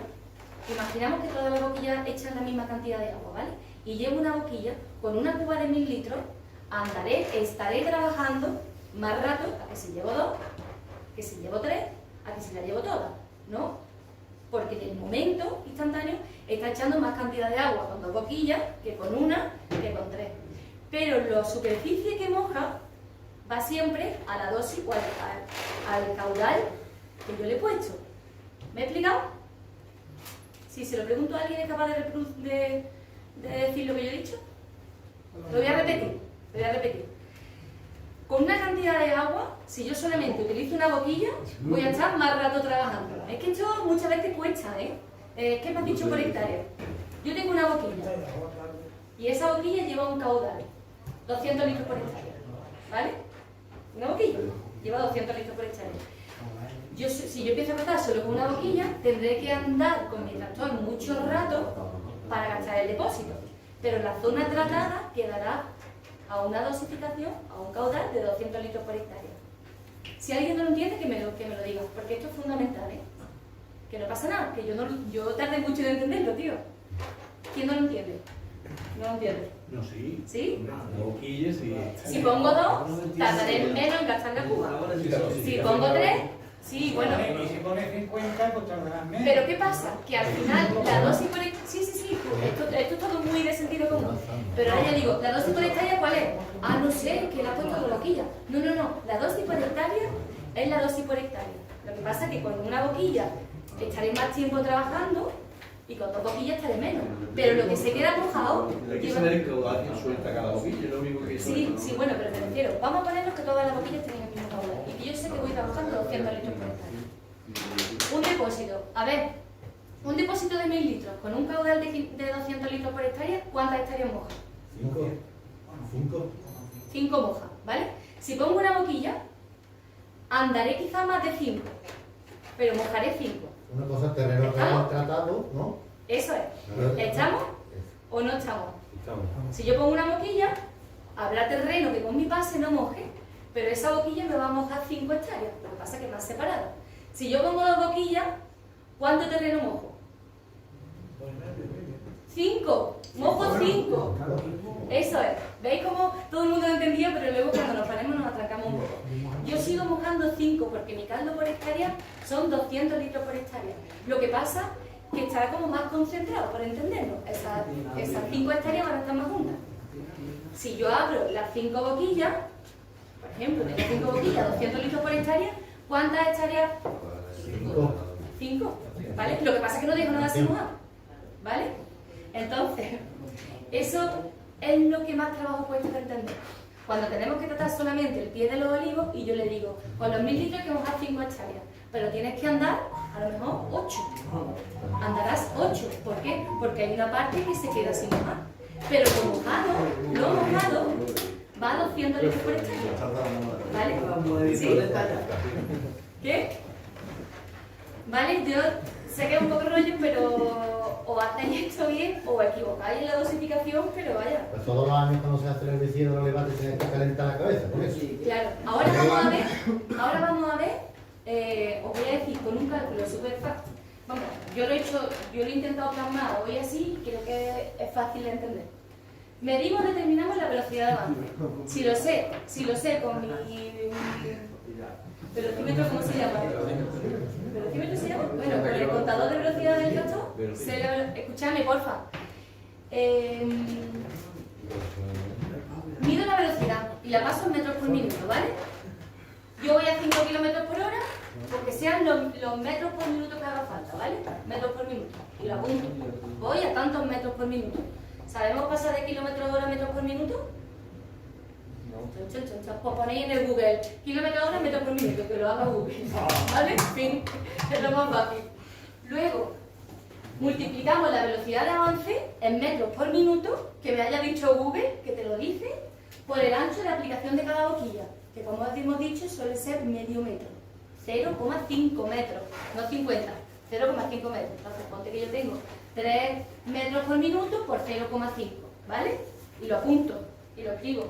imaginamos que todas las boquillas echan la misma cantidad de agua, ¿vale? Y llevo una boquilla con una cuba de 1000 litros, estaré trabajando más rato a que si llevo 2, que si llevo 3, a que si la llevo toda, ¿no? Porque en el momento instantáneo está echando más cantidad de agua con 2 boquillas que con una, que con 3. Pero la superficie que moja va siempre a la dosis o al caudal que yo le he puesto. ¿Me he explicado? Si se lo pregunto a alguien, ¿es capaz de decir lo que yo he dicho? Lo voy a repetir. Con una cantidad de agua, si yo solamente utilizo una boquilla, voy a estar más rato trabajando. Es que esto muchas veces cuesta, ¿eh? ¿Qué me has dicho por hectárea? Yo tengo una boquilla y esa boquilla lleva un caudal, 200 litros por hectárea, ¿vale? Una boquilla lleva 200 litros por hectárea. Si yo empiezo a tratar solo con una boquilla, tendré que andar con mi tractor mucho rato para gastar el depósito. Pero la zona tratada quedará a una dosificación, a un caudal de 200 litros por hectárea. Si alguien no lo entiende, que me lo diga, porque esto es fundamental, ¿eh? Que no pasa nada, que yo tardé mucho en entenderlo, tío. ¿Quién no lo entiende? ¿No lo entiende? No, sí. ¿Sí? No, boquillas y... Si pongo 2, tardaré menos en gastar la cuba. Si pongo 3, sí, bueno. Y si pones 50, pues tardarás menos. Pero ¿qué pasa? Que al final la dosis por hectárea... Sí, esto es todo muy de sentido común. Pero ahora ya digo, ¿la dosis por hectárea cuál es? Ah, no sé, que la has puesto con boquilla. No, la dosis por hectárea es la dosis por hectárea. Lo que pasa es que con una boquilla estaré más tiempo trabajando y con 2 boquillas estaré menos. Pero lo que se queda mojado... Hay que saber el caudal que suelta cada boquilla, es lo único que... Sí, bueno, pero me refiero, vamos a ponernos que todas las boquillas tienen el mismo caudal y que yo sé que voy trabajando 200 litros por hectárea. Un depósito, a ver, un depósito de 1000 litros con un caudal de 200 litros por hectárea, ¿cuántas hectáreas moja? 5. 5 mojas, ¿vale? Si pongo una boquilla, Andaré quizá más de 5, pero mojaré 5. Una cosa es terreno ¿Estamos? tratado, ¿no? Eso es. ¿Estamos o no estamos? Estamos. Si yo pongo una boquilla, habrá terreno que con mi pase no moje, pero esa boquilla me va a mojar 5 hectáreas, lo que pasa es que más separada. Si yo pongo 2 boquillas, ¿cuánto terreno mojo? 5, mojo 5. Eso es. ¿Veis cómo todo el mundo lo entendía, pero luego cuando nos paremos nos atrancamos un poco? Yo sigo mojando 5 porque mi caldo por hectárea son 200 litros por hectárea. Lo que pasa que estará como más concentrado, por entenderlo. Esas 5 hectáreas van a estar más juntas. Si yo abro las 5 boquillas, por ejemplo, tengo 5 boquillas, 200 litros por hectárea, ¿cuántas hectáreas? 5. ¿Vale? Lo que pasa es que no dejo nada sin mojar. ¿Vale? Entonces, eso es lo que más trabajo cuesta de entender. Cuando tenemos que tratar solamente el pie de los olivos y yo le digo, con los 1000 litros que mojar 5 hectáreas, pero tienes que andar a lo mejor 8. Andarás 8. ¿Por qué? Porque hay una parte que se queda sin mojar. Pero lo mojado, va a 200 litros por hectárea. ¿Vale? ¿Sí? ¿Qué? Vale, yo sé que es un poco rollo, pero o hacéis esto bien o equivocáis en la dosificación, pero vaya. Pues todos los años cuando se hace el herbicida de los levates tienes que calentar la cabeza, por eso. Claro, ahora vamos a ver, os voy a decir con un cálculo súper fácil. Vamos, yo lo he intentado plasmar hoy así y creo que es fácil de entender. Medimos, determinamos la velocidad de avance. Si lo sé con mi velocímetro, ¿cómo se llama? ¿Velocímetro se llama? Bueno, con el contador de velocidad del tractor. Escuchadme, porfa. Mido la velocidad y la paso en metros por minuto, ¿vale? Yo voy a 5 km por hora, porque sean los metros por minuto que haga falta, ¿vale? Metros por minuto. Y lo apunto. Voy a tantos metros por minuto. ¿Sabemos pasar de kilómetros hora a metros por minuto? Pues ponéis en el Google kilómetros hora, metros por minuto, que lo haga Google. ¿Vale? Fin. Es lo más fácil. Luego, multiplicamos la velocidad de avance en metros por minuto, que me haya dicho Google, que te lo dice, por el ancho de aplicación de cada boquilla, que como hemos dicho suele ser medio metro. 0,5 metros, no 50, 0,5 metros. Entonces ponte que yo tengo 3 metros por minuto por 0,5, ¿vale? Y lo apunto, y lo escribo.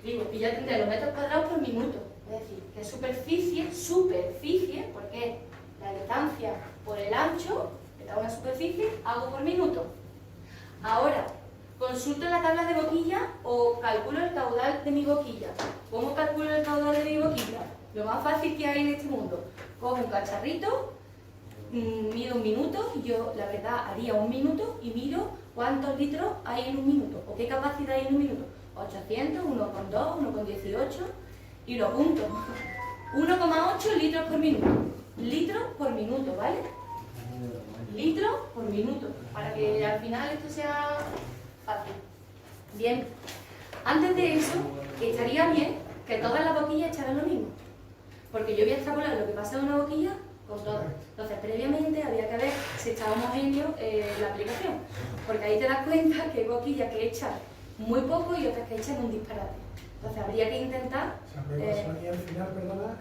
Y ya tendré los metros cuadrados por minuto. Es decir, que superficie, porque es la distancia por el ancho, que da una superficie, hago por minuto. Ahora, consulto la tabla de boquilla o calculo el caudal de mi boquilla. ¿Cómo calculo el caudal de mi boquilla? Lo más fácil que hay en este mundo. Cojo un cacharrito, mido un minuto, y yo la verdad haría un minuto y miro cuántos litros hay en un minuto, o qué capacidad hay en un minuto. 800, 1,2, 1,18 y lo apunto. 1,8 litros por minuto. Litros por minuto, ¿vale? Litros por minuto, para que al final esto sea fácil. Bien, antes de eso, estaría bien que todas las boquillas echaran lo mismo, porque yo voy a extrapolar lo que pasa en una boquilla con todas. Entonces, previamente había que ver si estaba homogéneo la aplicación, porque ahí te das cuenta que hay boquillas que echan muy poco y otras que echan un disparate. Entonces, habría que intentar... Y al final, perdona,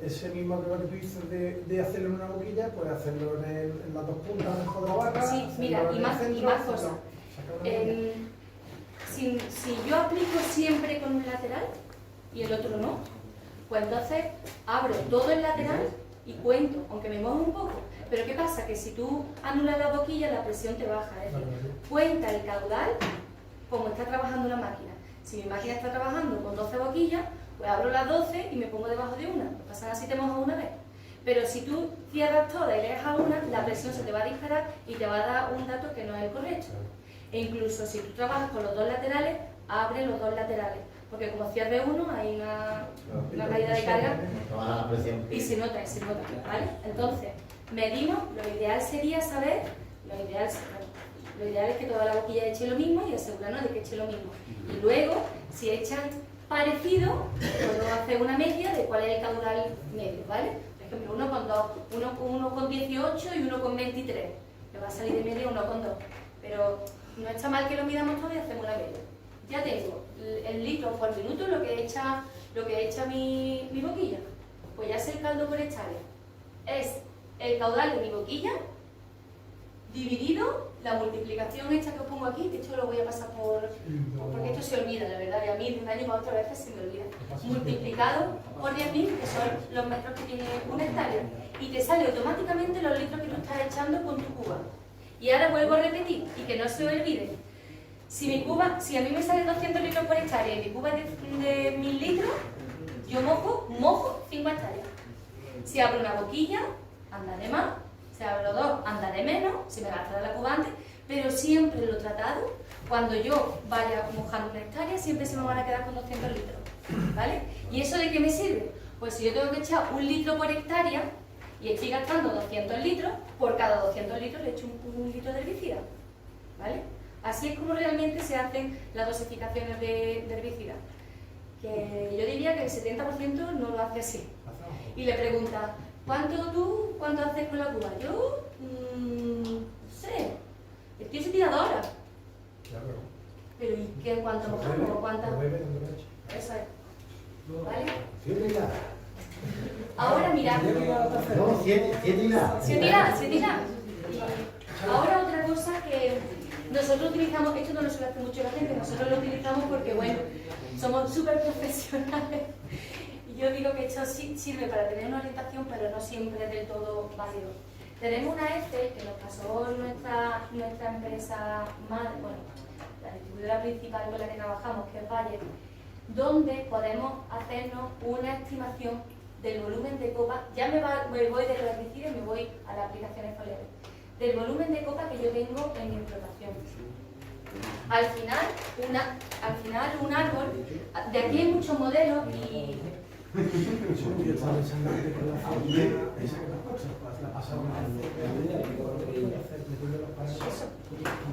ese mismo que tú dices de hacerlo en una boquilla, pues hacerlo en las dos puntas de la barra. Sí, mira, y más cosas. Si yo aplico siempre con un lateral y el otro no, pues entonces abro todo el lateral y cuento, aunque me mojo un poco. Pero ¿qué pasa? Que si tú anulas la boquilla, la presión te baja. Es decir, cuenta el caudal como está trabajando la máquina. Si mi máquina está trabajando con 12 boquillas, pues abro las 12 y me pongo debajo de una. No pasa nada si te mojas una vez. Pero si tú cierras todas y le dejas una, la presión se te va a disparar y te va a dar un dato que no es el correcto. E incluso si tú trabajas con los dos laterales, abre los dos laterales. Porque como cierre uno, hay una caída de carga y se nota, ¿vale? Entonces, medimos, lo ideal sería saber, lo ideal es que toda la boquilla eche lo mismo y asegurarnos de que eche lo mismo. Y luego, si echan parecido, podemos hacer una media de cuál es el caudal medio, ¿vale? Por ejemplo, 1,2, uno con 18 y 1 con 23. Me va a salir de media 1,2. Pero no está mal que lo midamos todo y hacemos una media. ya tengo el litro por minuto, lo que echa mi boquilla. Pues ya sé el caldo por hectárea. Es el caudal de mi boquilla dividido la multiplicación esta que os pongo aquí, que esto lo voy a pasar porque esto se olvida, la verdad, y a mí de un año para otro a veces se me olvida. Multiplicado por 10.000, que son los metros que tiene una hectárea, y te sale automáticamente los litros que tú estás echando con tu cuba. Y ahora vuelvo a repetir, y que no se olvide, si a mí me salen 200 litros por hectárea y mi cuba es de 1.000 litros, yo mojo 5 hectáreas. Si abro una boquilla, andaré más. Si abro 2, andaré menos, se me gastará la cuba antes, pero siempre lo tratado, cuando yo vaya mojando una hectárea, siempre se me van a quedar con 200 litros, ¿vale? ¿Y eso de qué me sirve? Pues si yo tengo que echar 1 litro por hectárea y estoy gastando 200 litros, por cada 200 litros le echo un litro de herbicida, ¿vale? Así es como realmente se hacen las dosificaciones de herbicida. Que yo diría que el 70% no lo hace así. Y le pregunta, ¿cuánto haces con la cuba? Yo, no sé, estoy ese tiradora. Pero ¿y qué? ¿Cuánto mojamos? ¿Cuántas? Eso es. ¿Vale? 7 hilas. Ahora mirad. No, 7 hilas. 7 hilas. Ahora otra cosa que nosotros utilizamos, esto no lo suele hacer mucho la gente, nosotros lo utilizamos porque, bueno, somos súper profesionales. Yo digo que esto sí sirve para tener una orientación, pero no siempre es del todo válido. Tenemos una Excel que nos pasó nuestra empresa madre, bueno, la distribuidora principal con la que trabajamos, que es Bayer, donde podemos hacernos una estimación del volumen de copa. Ya me voy de los herbicidas y me voy a las aplicaciones foliares. Del volumen de copa que yo tengo en mi explotación. Al final un árbol, de aquí hay muchos modelos y...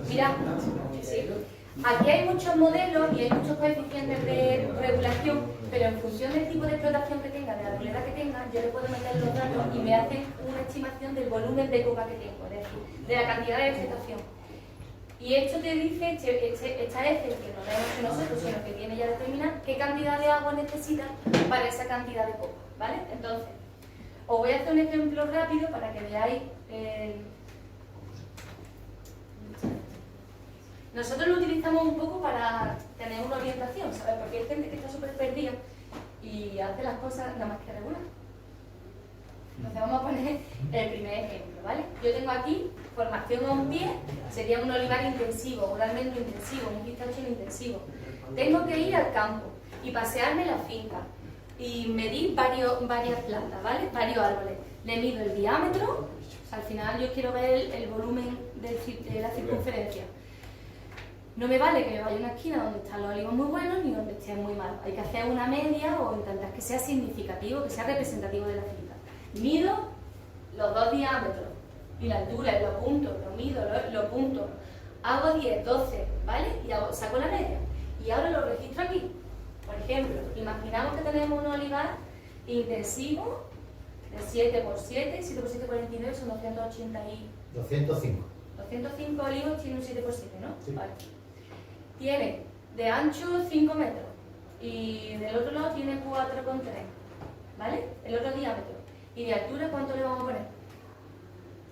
Mira, sí. Aquí hay muchos modelos y hay muchos coeficientes de regulación, pero en función del tipo de explotación que tenga, de la arboleda que tenga, yo le puedo meter los datos y me hacen una estimación del volumen de copa que tengo, es decir, de la cantidad de vegetación. Y esto te dice, esta Excel, que no la hemos hecho nosotros, sino que tiene ya determinada qué cantidad de agua necesita para esa cantidad de copa, ¿vale? Entonces, os voy a hacer un ejemplo rápido para que veáis. Nosotros lo utilizamos un poco para tener una orientación, ¿sabes? Porque hay gente que está súper perdida y hace las cosas nada más que regular. Entonces vamos a poner el primer ejemplo, ¿vale? Yo tengo aquí formación a un pie, sería un olivar intensivo, un almendro intensivo, un pistacho intensivo. Tengo que ir al campo y pasearme la finca y medir varias plantas, ¿vale? Varios árboles. Le mido el diámetro, al final yo quiero ver el volumen de la circunferencia. No me vale que me vaya a una esquina donde están los olivos muy buenos ni donde estén muy malos. Hay que hacer una media o intentar que sea significativo, que sea representativo de la finca. Mido los 2 diámetros y la altura, lo apunto, lo mido, lo apunto. Hago 10, 12, ¿vale? Y saco la media. Y ahora lo registro aquí. Por ejemplo, imaginamos que tenemos un olivar intensivo de 7 por 7, 7 por 7, 49, son 280 y... 205. 205 olivos tiene un 7 por 7, ¿no? Sí. Vale. Tiene de ancho 5 metros y del otro lado tiene 4,3, ¿vale? El otro diámetro. ¿Y de altura cuánto le vamos a poner?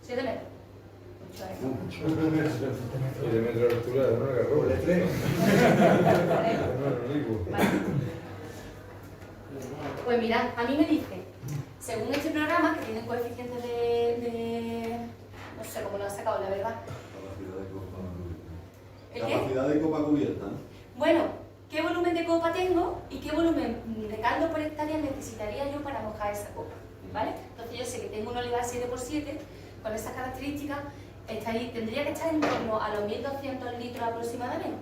7 metros. Mucho, 7 metros de altura de una garrola. Vale. Pues mirad, a mí me dice, según este programa, que tiene un coeficiente de... no sé cómo lo ha sacado, la verdad. ¿El qué? Capacidad de copa cubierta, ¿no? Bueno, ¿qué volumen de copa tengo y qué volumen de caldo por hectárea necesitaría yo para mojar esa copa? ¿Vale? Entonces yo sé que tengo un olivar 7x7 con esas características, tendría que estar en torno a los 1.200 litros aproximadamente.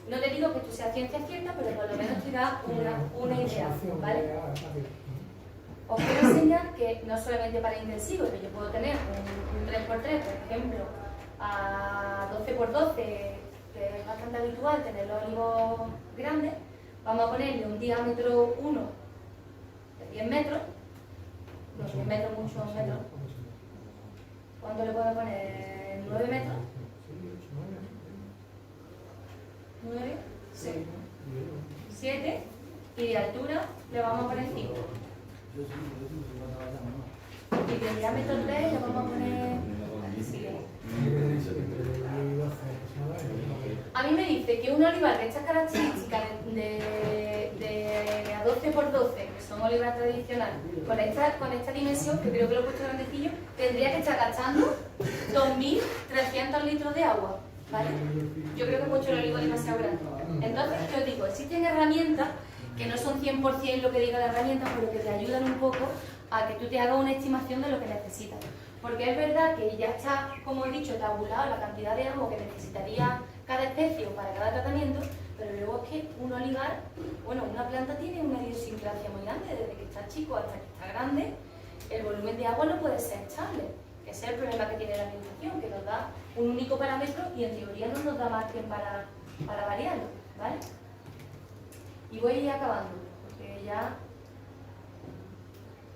No te digo que esto sea ciencia cierta, pero por lo menos te da una idea, ¿vale? Os quiero enseñar que no solamente para intensivo, que yo puedo tener un 3x3, por ejemplo, a 12x12, que es bastante habitual tener los olivos grandes. Vamos a ponerle un diámetro 1 de 10 metros, no 10 metros, muchos metros. ¿Cuánto le puedo poner? 9 metros. 9, Sí. 7 y de altura le vamos a poner 5. Y de diámetro 3 le vamos a poner el siguiente. A mí me dice que un olivar de estas características de a 12 por 12, que son olivar tradicionales, con esta dimensión, que creo que lo he puesto grandecillo, tendría que estar gastando 2.300 litros de agua, ¿vale? Yo creo que he puesto el olivar demasiado grande. Entonces, yo os digo, existen herramientas que no son 100% lo que diga la herramienta, pero que te ayudan un poco a que tú te hagas una estimación de lo que necesitas. Porque es verdad que ya está, como he dicho, tabulado la cantidad de agua que necesitaría cada especie o para cada tratamiento, pero luego es que un olivar, bueno, una planta tiene una idiosincrasia muy grande, desde que está chico hasta que está grande, el volumen de agua no puede ser estable. Ese es el problema que tiene la alimentación, que nos da un único parámetro y en teoría no nos da margen para variarlo, ¿vale? Y voy a ir acabando, porque ya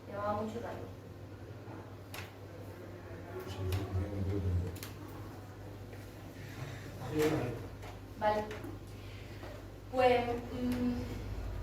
llevaba mucho rato. Vale. Pues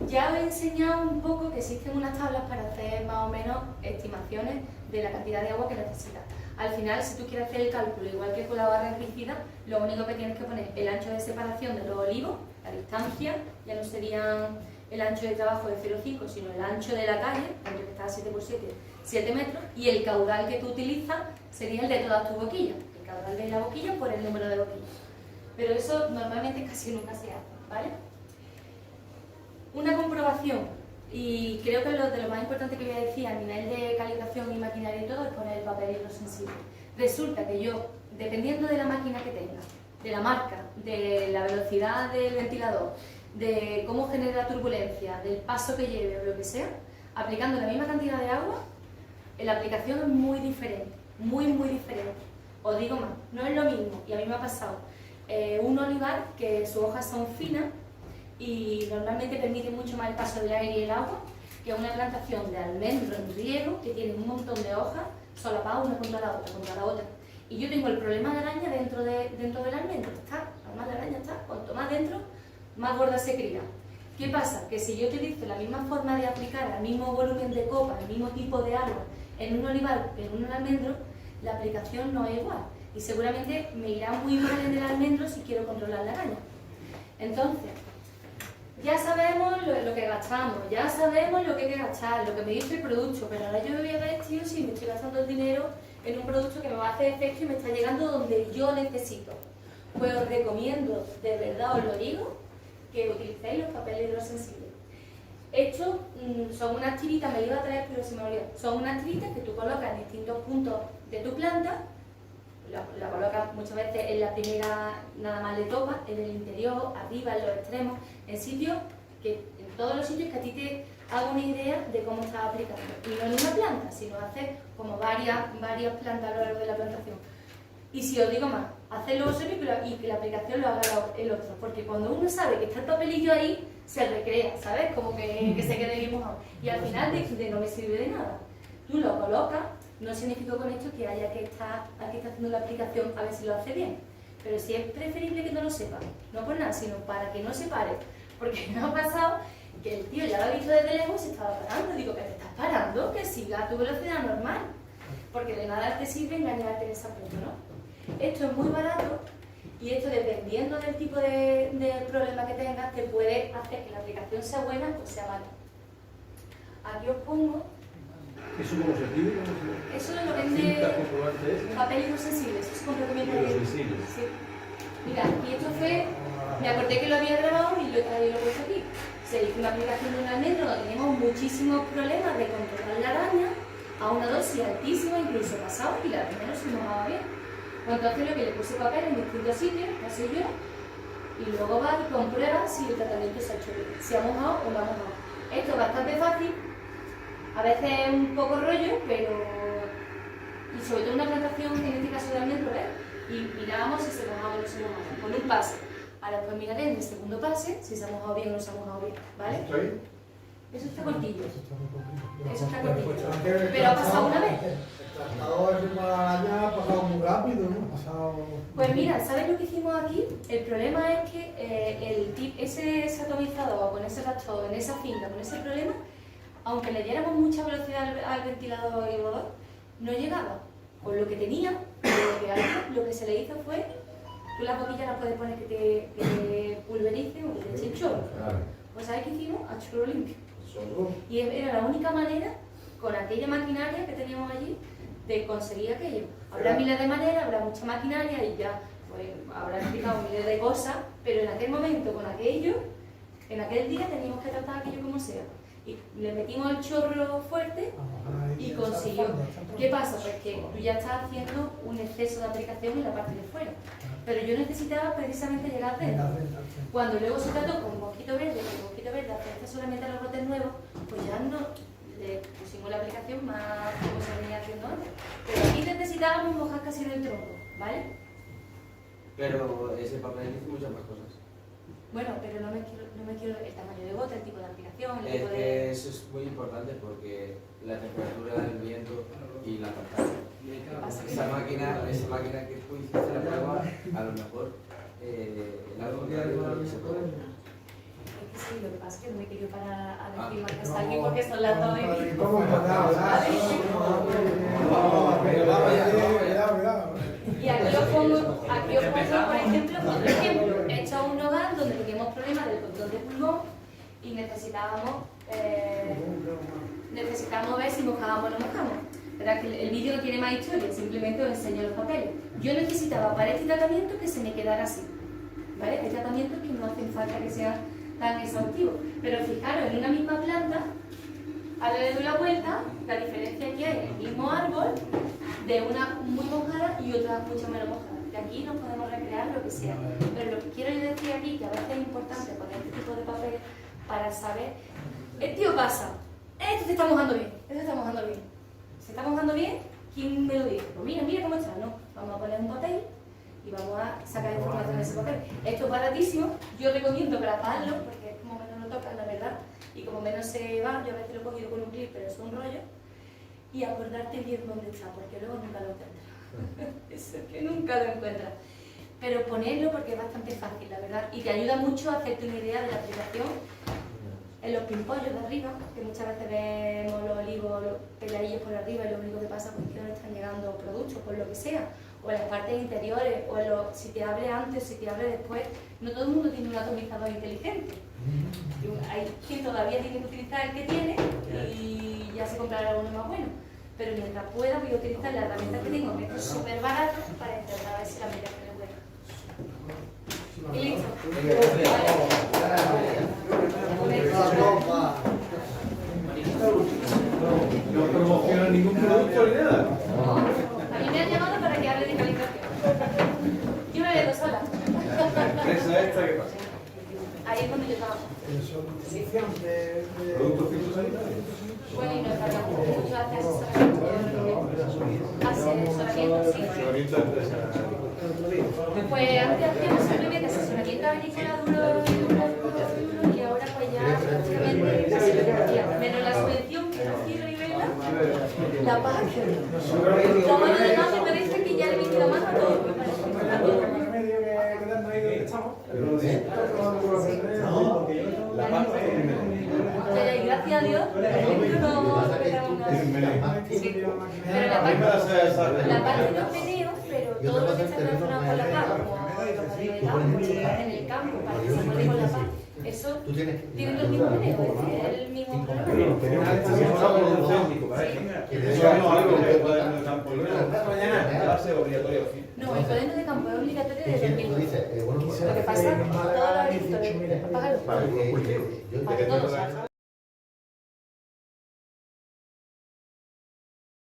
ya os he enseñado un poco que existen unas tablas para hacer más o menos estimaciones de la cantidad de agua que necesitas. Al final, si tú quieres hacer el cálculo igual que con la barra enriquecida, lo único que tienes que poner es el ancho de separación de los olivos, la distancia, ya no serían el ancho de trabajo de 0,5, sino el ancho de la calle, que está a 7 por 7, 7 metros, y el caudal que tú utilizas sería el de todas tus boquillas, el caudal de la boquilla por el número de boquillas. Pero eso normalmente casi nunca se hace, ¿vale? Una comprobación, y creo que de lo más importante que voy a decir a nivel de calibración y maquinaria y todo es poner el papel hidrosensible. Resulta que yo, dependiendo de la máquina que tenga, de la marca, de la velocidad del ventilador, de cómo genera turbulencia, del paso que lleve o lo que sea, aplicando la misma cantidad de agua, la aplicación es muy diferente, muy diferente. Os digo más, no es lo mismo, y a mí me ha pasado, un olivar que sus hojas son finas y normalmente permite mucho más el paso del aire y el agua que una plantación de almendro en riego que tiene un montón de hojas solapadas una contra la otra. Y yo tengo el problema de araña dentro del almendro. Además la araña está, cuanto más dentro, más gorda se cría. ¿Qué pasa? Que si yo utilizo la misma forma de aplicar el mismo volumen de copa, el mismo tipo de agua en un olivar que en un almendro, la aplicación no es igual. Y seguramente me irá muy mal en el almendro si quiero controlar la araña. Entonces, ya sabemos lo que gastamos, ya sabemos lo que hay que gastar, lo que me dice el producto, pero ahora yo me voy a ver, tío, si me estoy gastando el dinero en un producto que me va a hacer efecto y me está llegando donde yo necesito. Pues os recomiendo, de verdad os lo digo, que utilicéis los papeles hidrosensibles. Estos son unas tiritas, me lo iba a traer pero se me olvidó, son unas tiritas que tú colocas en distintos puntos de tu planta, la colocas muchas veces en la primera, nada más le toca, en el interior, arriba, en los extremos, en sitios en todos los sitios que a ti te haga una idea de cómo estás aplicando. Y no en una planta, sino hacer como varias plantas a lo largo de la plantación. Y si os digo más, hacerlo vosotros y que la aplicación lo haga el otro, porque cuando uno sabe que está el papelillo ahí, se recrea, ¿sabes? Como que se quede bien mojado. Y al final no me sirve de nada. Tú lo colocas, no significa con esto que haya que estar aquí haciendo la aplicación a ver si lo hace bien. Pero sí es preferible que no lo sepa, no por nada, sino para que no se pare. Porque me ha pasado que el tío ya lo ha visto desde lejos y se estaba parando. Digo, ¿que te estás parando? Que siga a tu velocidad normal. Porque de nada te sirve engañarte en ese punto, ¿no? Esto es muy barato y esto, dependiendo del tipo de problema que tengas, te puede hacer que la aplicación sea buena o sea mala. Aquí os pongo. ¿Eso cómo se pide? Eso lo vende papel hidrosensible, eso es completamente hidrosensible. Sí. Mira, y esto fue, me acordé que lo había grabado y lo he traído y lo he puesto aquí. Se hizo una aplicación de un almendro donde teníamos muchísimos problemas de controlar la araña a una dosis altísima, incluso pasado, y la araña no se mojaba bien. Pues entonces lo que le puse papel en distintos sitios, así yo, y luego vas y compruebas si el tratamiento se ha hecho bien, si ha mojado o no ha mojado. Esto es bastante fácil, a veces es un poco rollo, pero... y sobre todo una plantación, en este caso de almendro, y mirábamos si se mojaba o no se mojaba, con un pase. Ahora pues miraré en el segundo pase si se ha mojado bien o no se ha mojado bien, ¿vale? Eso está cortillo. Eso está muy poquito. Eso está cortillo. Pues, Pero ha pasado una vez. El tractador ese para la araña ha pasado muy rápido, ¿no? Ha pasado... Pues mira, ¿sabes lo que hicimos aquí? El problema es que ese atomizador con ese tractor en esa finca, con ese problema, aunque le diéramos mucha velocidad al ventilador y rodor, no llegaba. Con lo que tenía, lo que se le hizo fue, tú las boquillas las puedes poner que te pulvericen o que te echen chorro. Pues ¿sabes qué hicimos? A chorro limpio. Y era la única manera, con aquella maquinaria que teníamos allí, de conseguir aquello. Habrá miles de maneras, habrá mucha maquinaria y ya pues, habrá explicado miles de cosas, pero en aquel momento, con aquello, en aquel día teníamos que tratar aquello como sea. Y le metimos el chorro fuerte y consiguió. ¿Qué pasa? Pues que tú ya estás haciendo un exceso de aplicación en la parte de fuera. Pero yo necesitaba precisamente llegar dentro. Cuando luego se trató con mosquito verde, afecta solamente a los brotes nuevos, pues ya no le pusimos la aplicación más como se venía haciendo antes. Pero aquí necesitábamos mojar casi en el tronco, ¿vale? Pero ese papel dice muchas más cosas. Bueno, pero no me quiero el tamaño de gota, el tipo de aplicación, el Es tipo que de... eso es muy importante porque la temperatura del viento y la pantalla. Esa máquina que tú hiciste la prueba, a lo mejor algo contrario de lo que se puede. Es que sí, lo que pasa es que no me quería parar a decir más que está aquí porque son las 2 y... ¿Cómo Y aquí os pongo, por ejemplo, otro ejemplo. He hecho un hogar donde teníamos problemas del control de pulmón y necesitábamos ver si mojábamos o no mojábamos. ¿Verdad? Que el vídeo no tiene más historia, simplemente os enseño los papeles. Yo necesitaba para este tratamiento que se me quedara así. ¿Vale? Hay tratamientos que no hacen falta que sean tan exhaustivos. Pero fijaros, en una misma planta, ahora le doy la vuelta, la diferencia que hay en el mismo árbol, de una muy mojada y otra mucho menos mojada. De aquí nos podemos recrear lo que sea. Pero lo que quiero yo decir aquí, que a veces es importante poner este tipo de papel para saber, el tío pasa, esto se está mojando bien, esto se está mojando bien. ¿Se está mojando bien? ¿Quién me lo dice? Pues mira cómo está. No, vamos a poner un papel y vamos a sacar información de ese papel. Esto es baratísimo, yo recomiendo grabarlo porque es como menos lo tocan, la verdad, y como menos se va, yo a veces lo he cogido con un clip, pero es un rollo, y acordarte bien dónde está, porque luego nunca lo encuentras. Eso es que nunca lo encuentras. Pero ponerlo porque es bastante fácil, la verdad, y te ayuda mucho a hacerte una idea de la aplicación. En los pimpollos de arriba, que muchas veces vemos los olivos, los peladillos por arriba y lo único que pasa es que no están llegando productos, por lo que sea, o en las partes interiores, o si te abre antes, si te abre después. No todo el mundo tiene un atomizador inteligente. Hay quien todavía tiene que utilizar el que tiene y ya se comprará uno más bueno. Pero mientras pueda voy a utilizar la herramienta que tengo, que es súper barata, para intentar ver si la aplicación es buena. Y listo. No promociona ningún producto ni nada. No, a mí me han llamado para que hable de calificación. Yo me vendo sola. ¿Esa esta qué pasa? Ahí es donde yo trabajo. ¿Productos fitosanitarios? Bueno, y no es para mucho hace asesoramiento. Asesoramiento, sí. Asesoramiento empresarial. Pues antes hacíamos simplemente asesoramiento agrícola duro y ahora pues ya prácticamente casi lo menos la subvención que recibe Rivera, la PAC. Todo lo demás me parece que ya le metí la mano a todo. Me parece a todo. La paz Y gracias a Dios, no empezamos nada. Sí. Pero la parte de los meneos, pero todo lo que está relacionado con la paz, como en el campo, para que se muerde con la paz, eso tiene los mismos meneos, es el mismo problema. No, el cuaderno de campo es obligatorio desde el 2012. Lo que pasa, todos los agricultores, págalo. Para todos.